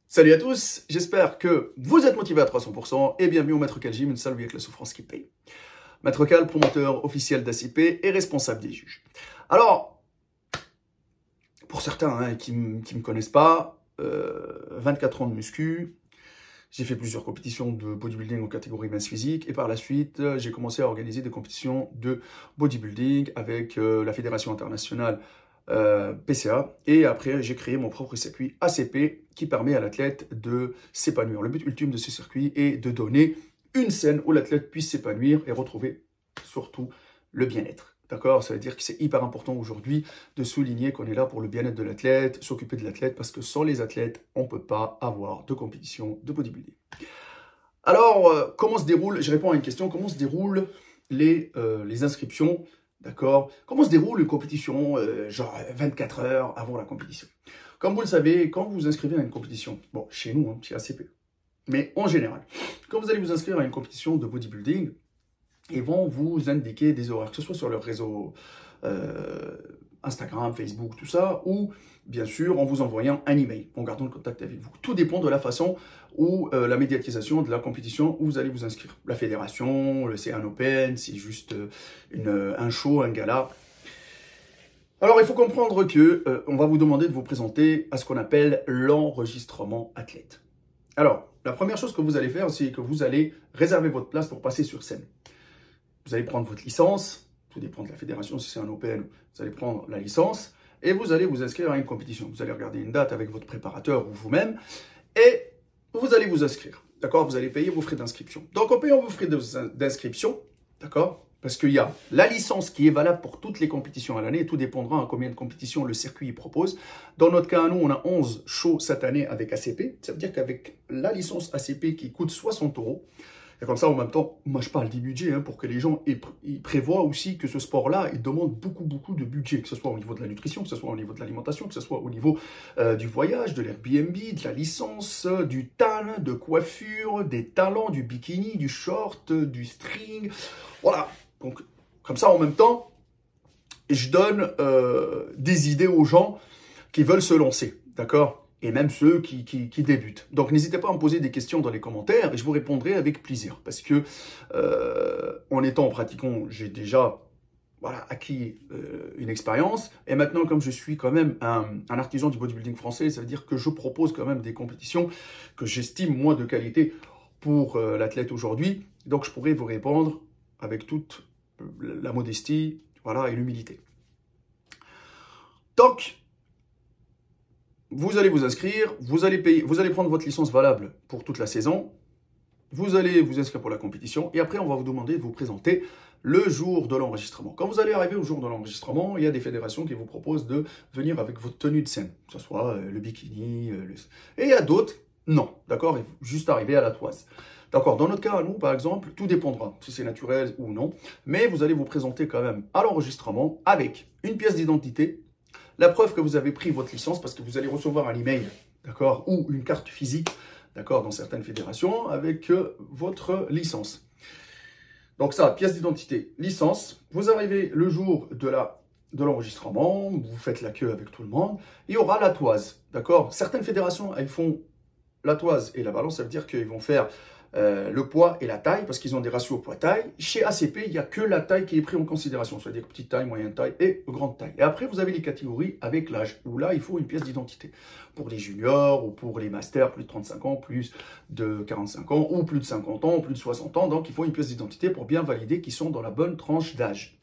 Salut à tous, j'espère que vous êtes motivés à 300% et bienvenue au Maître Cal Gym, une salle avec la souffrance qui paye. Maître Cal, promoteur officiel d'ACP et responsable des juges. Alors, pour certains qui ne me connaissent pas, 24 ans de muscu, j'ai fait plusieurs compétitions de bodybuilding en catégorie mince physique et par la suite, j'ai commencé à organiser des compétitions de bodybuilding avec la Fédération internationale PCA, et après j'ai créé mon propre circuit ACP qui permet à l'athlète de s'épanouir. Le but ultime de ce circuit est de donner une scène où l'athlète puisse s'épanouir et retrouver surtout le bien-être. D'accord? Ça veut dire que c'est hyper important aujourd'hui de souligner qu'on est là pour le bien-être de l'athlète, s'occuper de l'athlète, parce que sans les athlètes, on ne peut pas avoir de compétition de bodybuilding. Alors, comment se déroule, je réponds à une question, comment se déroulent les inscriptions? D'accord? Comment se déroule une compétition, genre 24 heures avant la compétition? Comme vous le savez, quand vous vous inscrivez à une compétition, bon, chez nous, hein, chez ACP, mais en général, quand vous allez vous inscrire à une compétition de bodybuilding, ils vont vous indiquer des horaires, que ce soit sur leur réseau Instagram, Facebook, tout ça, ou bien sûr en vous envoyant un email, en gardant le contact avec vous. Tout dépend de la façon ou la médiatisation de la compétition où vous allez vous inscrire. La fédération, c'est un open, c'est juste un show, un gala. Alors, il faut comprendre que on va vous demander de vous présenter à ce qu'on appelle l'enregistrement athlète. Alors, la première chose que vous allez faire, c'est que vous allez réserver votre place pour passer sur scène. Vous allez prendre votre licence, tout dépend de la fédération, si c'est un open, vous allez prendre la licence et vous allez vous inscrire à une compétition. Vous allez regarder une date avec votre préparateur ou vous-même et vous allez vous inscrire. D'accord? Vous allez payer vos frais d'inscription. Donc, en payant vos frais d'inscription, d'accord? Parce qu'il y a la licence qui est valable pour toutes les compétitions à l'année, tout dépendra à combien de compétitions le circuit propose. Dans notre cas, nous, on a 11 shows cette année avec ACP. Ça veut dire qu'avec la licence ACP qui coûte 60 €, et comme ça, en même temps, moi je parle des budgets pour que les gens ils prévoient aussi que ce sport-là, il demande beaucoup de budget, que ce soit au niveau de la nutrition, que ce soit au niveau de l'alimentation, que ce soit au niveau du voyage, de l'Airbnb, de la licence, du tan, de coiffure, des talents, du bikini, du short, du string. Voilà. Donc, comme ça, en même temps, je donne des idées aux gens qui veulent se lancer. D'accord? Et même ceux qui débutent. Donc, n'hésitez pas à me poser des questions dans les commentaires et je vous répondrai avec plaisir. Parce que, en étant pratiquant, j'ai déjà acquis une expérience. Et maintenant, comme je suis quand même un artisan du bodybuilding français, ça veut dire que je propose quand même des compétitions que j'estime, moi, de qualité pour l'athlète aujourd'hui. Donc, je pourrais vous répondre avec toute la modestie et l'humilité. Donc, vous allez vous inscrire, vous allez payer, vous allez prendre votre licence valable pour toute la saison, vous allez vous inscrire pour la compétition et après on va vous demander de vous présenter le jour de l'enregistrement. Quand vous allez arriver au jour de l'enregistrement, il y a des fédérations qui vous proposent de venir avec votre tenue de scène, que ce soit le bikini, et il y a d'autres, non, d'accord, juste arriver à la toise. D'accord, dans notre cas, à nous, par exemple, tout dépendra si c'est naturel ou non, mais vous allez vous présenter quand même à l'enregistrement avec une pièce d'identité, la preuve que vous avez pris votre licence, parce que vous allez recevoir un email, d'accord, ou une carte physique, d'accord, dans certaines fédérations, avec votre licence. Donc ça, pièce d'identité, licence. Vous arrivez le jour de l'enregistrement, vous faites la queue avec tout le monde, il y aura la toise, d'accord. Certaines fédérations, elles font la toise et la balance, ça veut dire qu'ils vont faire le poids et la taille, parce qu'ils ont des ratios poids-taille. Chez ACP, il n'y a que la taille qui est prise en considération, c'est-à-dire petite taille, moyenne taille et grande taille. Et après, vous avez les catégories avec l'âge, où là, il faut une pièce d'identité. Pour les juniors ou pour les masters, plus de 35 ans, plus de 45 ans, ou plus de 50 ans, ou plus de 60 ans. Donc, il faut une pièce d'identité pour bien valider qu'ils sont dans la bonne tranche d'âge.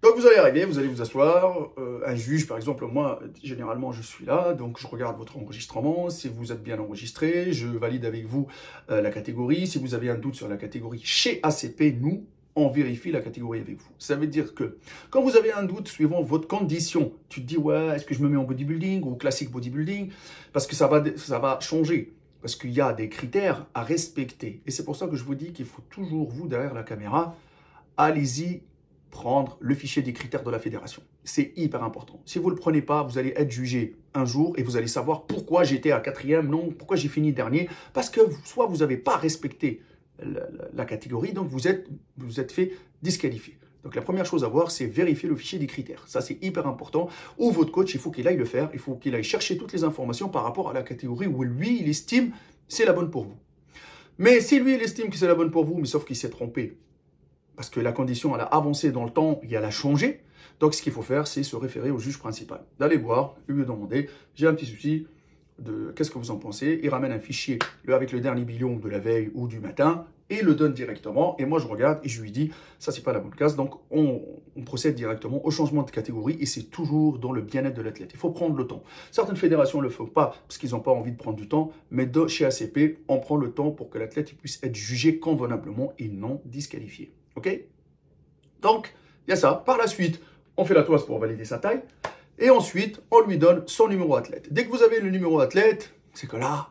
Donc, vous allez arriver, vous allez vous asseoir. Un juge, par exemple, moi, généralement, je suis là. Donc, je regarde votre enregistrement. Si vous êtes bien enregistré, je valide avec vous la catégorie. Si vous avez un doute sur la catégorie chez ACP, nous, on vérifie la catégorie avec vous. Ça veut dire que quand vous avez un doute suivant votre condition, tu te dis, ouais, est-ce que je me mets en bodybuilding ou classique bodybuilding? Parce que ça va changer. Parce qu'il y a des critères à respecter. Et c'est pour ça que je vous dis qu'il faut toujours, vous, derrière la caméra, allez-y, prendre le fichier des critères de la fédération. C'est hyper important. Si vous ne le prenez pas, vous allez être jugé un jour et vous allez savoir pourquoi j'étais à 4e, non, pourquoi j'ai fini dernier. Parce que soit vous n'avez pas respecté la catégorie, donc vous êtes fait disqualifier. Donc la première chose à voir, c'est vérifier le fichier des critères. Ça, c'est hyper important. Ou votre coach, il faut qu'il aille le faire. Il faut qu'il aille chercher toutes les informations par rapport à la catégorie où lui, il estime c'est la bonne pour vous. Mais si lui, il estime que c'est la bonne pour vous, mais sauf qu'il s'est trompé, parce que la condition, elle a avancé dans le temps et elle a changé, donc ce qu'il faut faire, c'est se référer au juge principal. D'aller voir, lui demander, j'ai un petit souci, qu'est-ce que vous en pensez? Il ramène un fichier avec le dernier bilan de la veille ou du matin et il le donne directement. Et moi, je regarde et je lui dis, ça, c'est pas la bonne case. Donc, on procède directement au changement de catégorie et c'est toujours dans le bien-être de l'athlète. Il faut prendre le temps. Certaines fédérations ne le font pas parce qu'ils n'ont pas envie de prendre du temps, mais chez ACP, on prend le temps pour que l'athlète puisse être jugé convenablement et non disqualifié. OK? Donc, il y a ça. Par la suite, on fait la toise pour valider sa taille. Et ensuite, on lui donne son numéro athlète. Dès que vous avez le numéro athlète, c'est que là,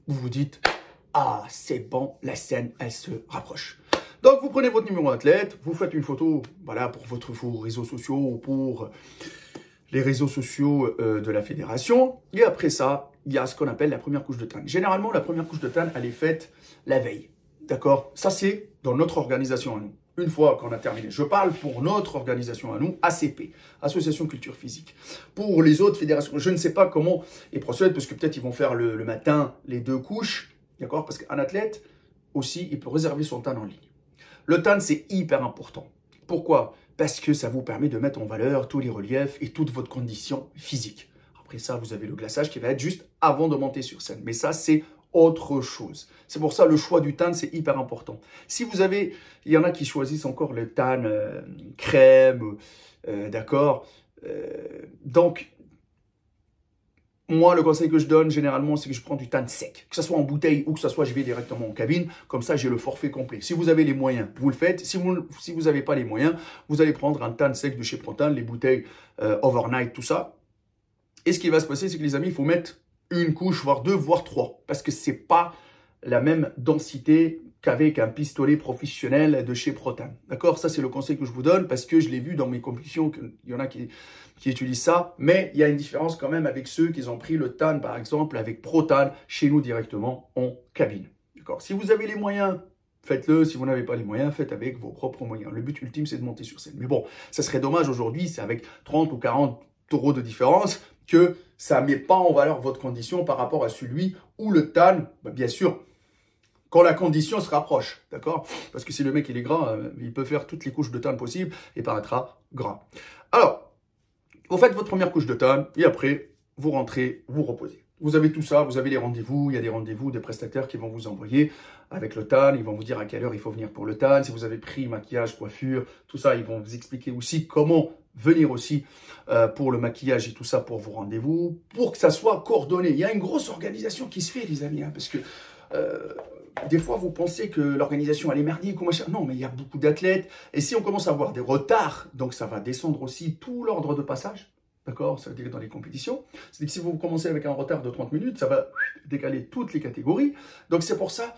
vous vous dites, ah, c'est bon, la scène, elle se rapproche. Donc, vous prenez votre numéro athlète, vous faites une photo, voilà, pour vos réseaux sociaux ou pour les réseaux sociaux de la fédération. Et après ça, il y a ce qu'on appelle la première couche de TAN. Généralement, la première couche de TAN, elle est faite la veille. D'accord? Ça, c'est dans notre organisation à nous. Une fois qu'on a terminé, je parle pour notre organisation à nous, ACP, Association Culture Physique. Pour les autres fédérations, je ne sais pas comment ils procèdent, parce que peut-être ils vont faire le matin les 2 couches, d'accord? Parce qu'un athlète, aussi, il peut réserver son TAN en ligne. Le TAN, c'est hyper important. Pourquoi? Parce que ça vous permet de mettre en valeur tous les reliefs et toute votre condition physique. Après ça, vous avez le glaçage qui va être juste avant de monter sur scène. Mais ça, c'est autre chose. C'est pour ça le choix du TAN, c'est hyper important. Si vous avez, il y en a qui choisissent encore le TAN crème, d'accord. Donc, moi, le conseil que je donne généralement, c'est que je prends du TAN sec. Que ce soit en bouteille ou que ce soit je vais directement en cabine. Comme ça, j'ai le forfait complet. Si vous avez les moyens, vous le faites. Si vous n'avez pas les moyens, vous allez prendre un TAN sec de chez Protan, les bouteilles overnight, tout ça. Et ce qui va se passer, c'est que les amis, il faut mettre une couche, voire 2, voire 3. Parce que ce n'est pas la même densité qu'avec un pistolet professionnel de chez Protan. D'accord? Ça, c'est le conseil que je vous donne parce que je l'ai vu dans mes compétitions qu'il y en a qui utilisent ça. Mais il y a une différence quand même avec ceux qui ont pris le TAN, par exemple, avec Protan, chez nous directement en cabine. D'accord? Si vous avez les moyens, faites-le. Si vous n'avez pas les moyens, faites avec vos propres moyens. Le but ultime, c'est de monter sur scène. Mais bon, ça serait dommage aujourd'hui, c'est avec 30 ou 40 € de différence que ça ne met pas en valeur votre condition par rapport à celui où le TAN, bien sûr, quand la condition se rapproche, d'accord? Parce que si le mec il est gras, il peut faire toutes les couches de TAN possibles et paraîtra gras. Alors, vous faites votre première couche de TAN et après, vous rentrez, vous reposez. Vous avez tout ça, vous avez les rendez-vous, il y a des rendez-vous des prestataires qui vont vous envoyer avec le TAN, ils vont vous dire à quelle heure il faut venir pour le TAN, si vous avez pris maquillage, coiffure, tout ça, ils vont vous expliquer aussi comment venir aussi pour le maquillage et tout ça pour vos rendez-vous, pour que ça soit coordonné. Il y a une grosse organisation qui se fait, les amis, hein, parce que des fois, vous pensez que l'organisation elle est merdique ou machin. Non, mais il y a beaucoup d'athlètes. Et si on commence à avoir des retards, donc ça va descendre aussi tout l'ordre de passage. D'accord? Ça veut dire dans les compétitions. C'est-à-dire que si vous commencez avec un retard de 30 minutes, ça va décaler toutes les catégories. Donc c'est pour ça,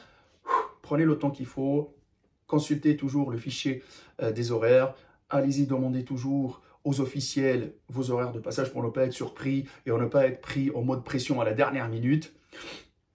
prenez le temps qu'il faut. Consultez toujours le fichier des horaires. Allez-y, demandez toujours aux officiels vos horaires de passage pour ne pas être surpris et ne pas être pris en mode pression à la dernière minute.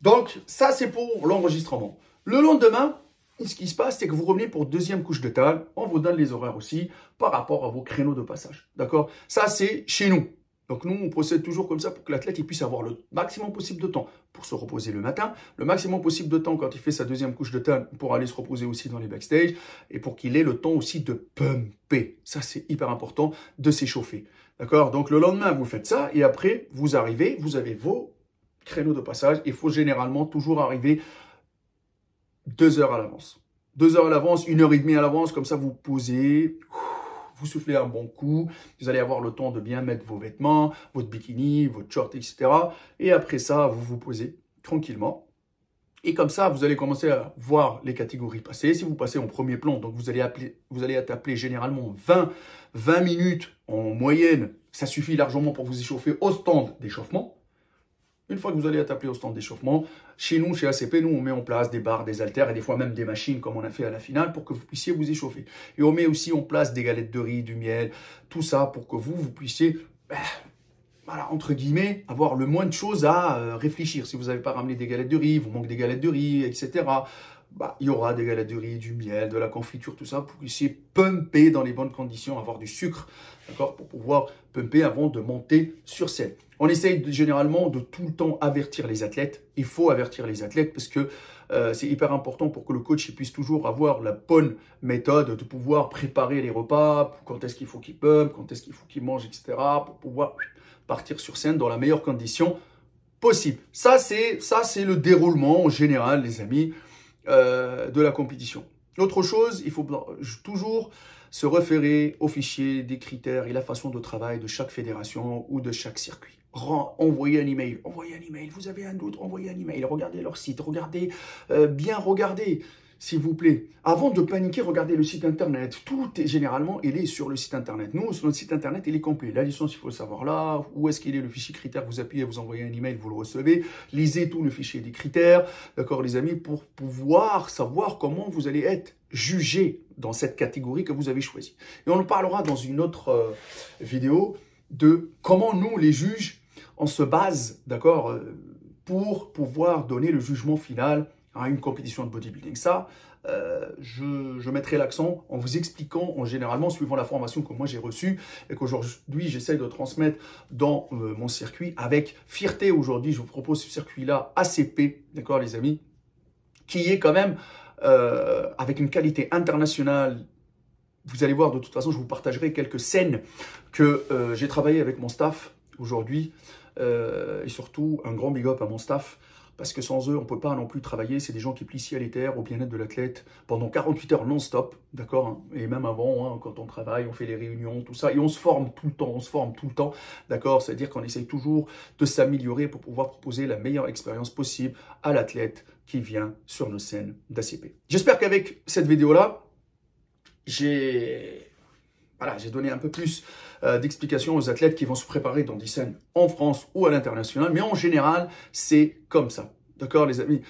Donc, ça, c'est pour l'enregistrement. Le lendemain, ce qui se passe, c'est que vous revenez pour deuxième couche de TAN. On vous donne les horaires aussi par rapport à vos créneaux de passage. D'accord? Ça, c'est chez nous. Donc, nous, on procède toujours comme ça pour que l'athlète puisse avoir le maximum possible de temps pour se reposer le matin, le maximum possible de temps quand il fait sa deuxième couche de TAN pour aller se reposer aussi dans les backstage et pour qu'il ait le temps aussi de pumper. Ça, c'est hyper important de s'échauffer. D'accord? Donc, le lendemain, vous faites ça et après, vous arrivez, vous avez vos créneaux de passage. Il faut généralement toujours arriver 2 heures à l'avance. 2 heures à l'avance, 1h30 à l'avance, comme ça vous posez, vous soufflez un bon coup, vous allez avoir le temps de bien mettre vos vêtements, votre bikini, votre short, etc. Et après ça, vous vous posez tranquillement. Et comme ça, vous allez commencer à voir les catégories passer. Si vous passez en premier plan, donc vous allez être appelé généralement 20 minutes en moyenne. Ça suffit largement pour vous échauffer au stand d'échauffement. Une fois que vous allez être appelé au stand d'échauffement, chez nous, chez ACP, nous, on met en place des barres, des haltères et des fois même des machines comme on a fait à la finale pour que vous puissiez vous échauffer. Et on met aussi en place des galettes de riz, du miel, tout ça pour que vous puissiez, voilà, entre guillemets, avoir le moins de choses à réfléchir. Si vous n'avez pas ramené des galettes de riz, vous manque des galettes de riz, etc. bah, il y aura des galettes de riz, du miel, de la confiture, tout ça, pour essayer de pumper dans les bonnes conditions, avoir du sucre, d'accord, pour pouvoir pumper avant de monter sur scène. On essaye généralement de tout le temps avertir les athlètes. Il faut avertir les athlètes parce que c'est hyper important pour que le coach puisse toujours avoir la bonne méthode de pouvoir préparer les repas, quand est-ce qu'il faut qu'il pump, quand est-ce qu'il faut qu'il mange, etc. pour pouvoir partir sur scène dans la meilleure condition possible. Ça, c'est le déroulement en général, les amis, de la compétition. Autre chose, il faut toujours se référer au fichier des critères et la façon de travail de chaque fédération ou de chaque circuit. Envoyez un email, vous avez un doute, envoyez un email, regardez leur site, regardez, bien regardez, s'il vous plaît. Avant de paniquer, regardez le site internet. Tout est généralement, il est sur le site internet. Nous, sur notre site internet, il est complet. La licence, il faut le savoir là. Où est-ce qu'il est le fichier critères? Vous appuyez, vous envoyez un email, vous le recevez. Lisez tout le fichier des critères, d'accord les amis, pour pouvoir savoir comment vous allez être jugé dans cette catégorie que vous avez choisie. Et on en parlera dans une autre vidéo de comment nous, les juges, on se base, d'accord, pour pouvoir donner le jugement final à une compétition de bodybuilding. Ça, je mettrai l'accent en vous expliquant, généralement, suivant la formation que moi j'ai reçue et qu'aujourd'hui j'essaye de transmettre dans mon circuit avec fierté. Aujourd'hui, je vous propose ce circuit-là ACP, d'accord les amis, qui est quand même avec une qualité internationale. Vous allez voir, de toute façon, je vous partagerai quelques scènes que j'ai travaillé avec mon staff aujourd'hui. Et surtout, un grand big up à mon staff. Parce que sans eux, on ne peut pas non plus travailler. C'est des gens qui plient ciel et terre au bien-être de l'athlète pendant 48 heures non-stop. D'accord, hein. Et même avant, hein, quand on travaille, on fait les réunions, tout ça. Et on se forme tout le temps. D'accord, c'est-à-dire qu'on essaye toujours de s'améliorer pour pouvoir proposer la meilleure expérience possible à l'athlète qui vient sur nos scènes d'ACP. J'espère qu'avec cette vidéo-là, j'ai donné un peu plus d'explications aux athlètes qui vont se préparer dans des scènes en France ou à l'international. Mais en général, c'est comme ça. D'accord, les amis?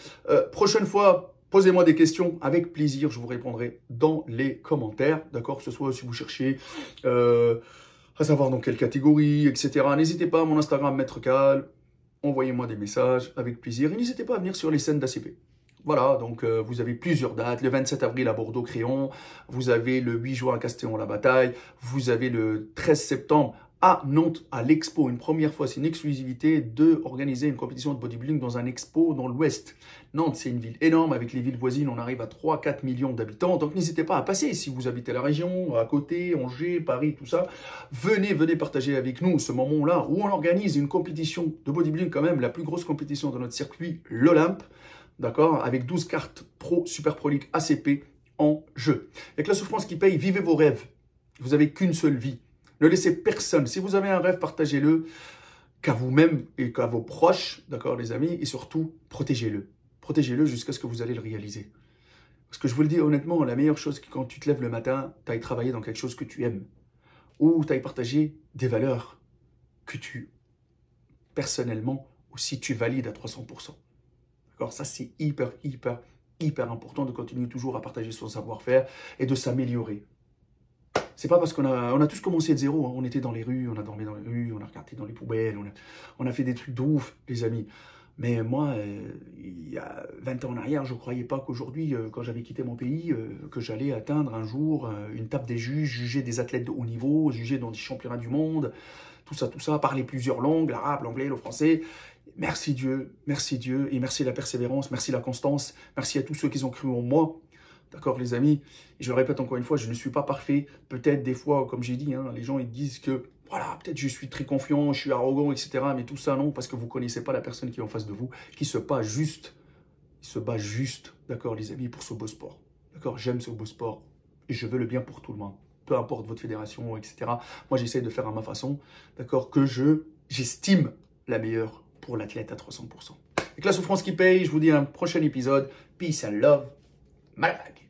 Prochaine fois, posez-moi des questions. Avec plaisir, je vous répondrai dans les commentaires. D'accord? Que ce soit si vous cherchez à savoir dans quelle catégorie, etc. N'hésitez pas à mon Instagram, Maître Cal. Envoyez-moi des messages avec plaisir. Et n'hésitez pas à venir sur les scènes d'ACP. Voilà, donc vous avez plusieurs dates. Le 27 avril à Bordeaux-Créon, vous avez le 8 juin à Castellon-la-Bataille, vous avez le 13 septembre à Nantes, à l'Expo. Une première fois, c'est une exclusivité d'organiser une compétition de bodybuilding dans un expo dans l'Ouest. Nantes, c'est une ville énorme. Avec les villes voisines, on arrive à 3-4 millions d'habitants. Donc n'hésitez pas à passer si vous habitez la région, à côté, Angers, Paris, tout ça. Venez partager avec nous ce moment-là où on organise une compétition de bodybuilding, quand même la plus grosse compétition de notre circuit, l'Olympe. D'accord, avec 12 cartes Pro, Super Pro League, ACP en jeu. Avec la souffrance qui paye, vivez vos rêves. Vous n'avez qu'une seule vie. Ne laissez personne. Si vous avez un rêve, partagez-le qu'à vous-même et qu'à vos proches, d'accord les amis, et surtout, protégez-le. Protégez-le jusqu'à ce que vous allez le réaliser. Parce que je vous le dis honnêtement, la meilleure chose, c'est que quand tu te lèves le matin, tu ailles travailler dans quelque chose que tu aimes. Ou tu ailles partager des valeurs que tu, personnellement, aussi tu valides à 300%. Alors ça, c'est hyper important de continuer toujours à partager son savoir-faire et de s'améliorer. C'est pas parce qu'on a tous commencé de zéro, hein. On était dans les rues, on a dormi dans les rues, on a regardé dans les poubelles, on a fait des trucs de ouf, les amis. Mais moi, il y a 20 ans en arrière, je ne croyais pas qu'aujourd'hui, quand j'avais quitté mon pays, que j'allais atteindre un jour une table des juges, juger des athlètes de haut niveau, juger dans des championnats du monde, tout ça, parler plusieurs langues, l'arabe, l'anglais, le français. Merci Dieu, et merci la persévérance, merci la constance, merci à tous ceux qui ont cru en moi. D'accord les amis? Et je le répète encore une fois, je ne suis pas parfait. Peut-être des fois, comme j'ai dit, hein, les gens ils disent que voilà, peut-être je suis très confiant, je suis arrogant, etc. Mais tout ça non, parce que vous ne connaissez pas la personne qui est en face de vous, qui se bat juste, d'accord les amis, pour ce beau sport. D'accord, j'aime ce beau sport et je veux le bien pour tout le monde. Peu importe votre fédération, etc. Moi j'essaie de faire à ma façon, d'accord, que j'estime la meilleure pour l'athlète à 300%. Avec la souffrance qui paye, je vous dis à un prochain épisode. Peace and love. Malvague.